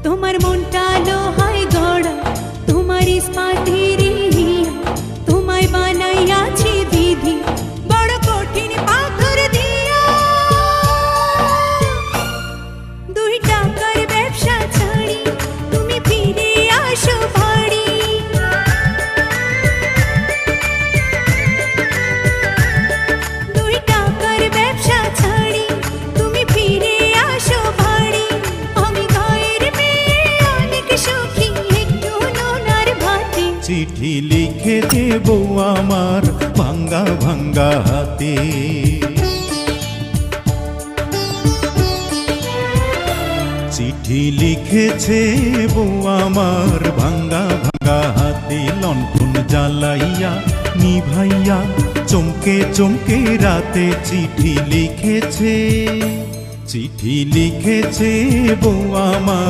তোমার মনটা লোহায় গড়া, তোমার ইস্পাতের হিয়া, তোমায় বানাইয়াছি বিধি বড় কঠিন পাথর দিয়া। 2 টাকার ব্যবসা ছাড়ি তুমি ফিরে আসো বাড়ি। 2 টাকার ব্যবসা ছাড়ি তুমি ফিরে আসো বাড়ি। আমি গায়ের মেয়ে অনেক সুখী একটু নোনার ভাতে। চিঠি লিখে দেব আমার ভাঙ্গা ভাঙ্গা হাতে। চিঠি লিখেছে বউ আমার ভাঙ্গা ভাঙ্গা হাতে। লণ্ঠন জ্বালাইয়া নিভাইয়া চমকে চমকে রাতে চিঠি লিখেছে। চিঠি লিখেছে বউ আমার